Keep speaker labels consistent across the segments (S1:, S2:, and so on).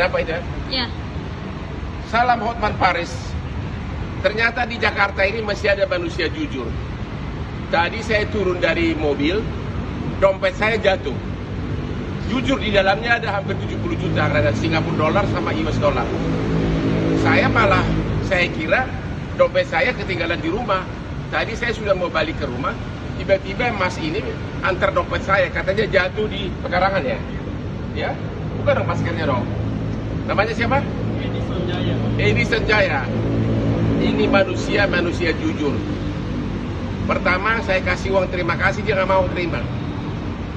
S1: apa itu?
S2: Ya.
S1: Salam Hotman Paris. Ternyata di Jakarta ini masih ada manusia jujur. Tadi saya turun dari mobil, dompet saya jatuh. Jujur di dalamnya ada hampir 70 juta, ada Singapura dolar sama US dollar. Saya kira dompet saya ketinggalan di rumah. Tadi saya sudah mau balik ke rumah, tiba-tiba mas ini antar dompet saya, katanya jatuh di pekarangan ya. Ya, bukan dong maskernya dong. Namanya siapa? Edi Sanjaya. Ini manusia jujur. Pertama saya kasih uang terima kasih, dia nggak mau terima.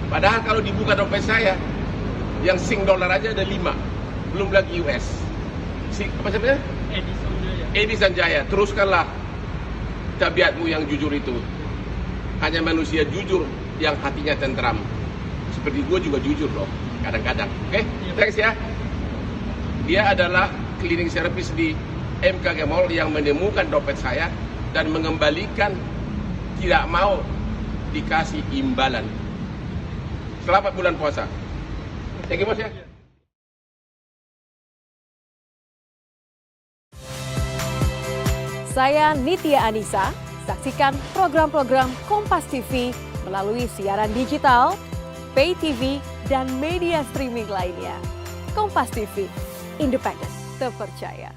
S1: Padahal kalau dibuka dompet saya, yang Sing dolar aja ada 5, belum lagi US. Apa sebenarnya? Edi Sanjaya. Teruskanlah tabiatmu yang jujur itu. Hanya manusia jujur yang hatinya tentram. Seperti gue juga jujur loh, kadang-kadang. Oke, thanks ya. Dia adalah cleaning service di MKG Mall yang menemukan dompet saya dan mengembalikan, tidak mau dikasih imbalan. Selamat bulan puasa. Thank you bos ya.
S3: Saya Nitya Anissa, saksikan program-program Kompas TV melalui siaran digital, pay TV, dan media streaming lainnya. Kompas TV, independen, terpercaya.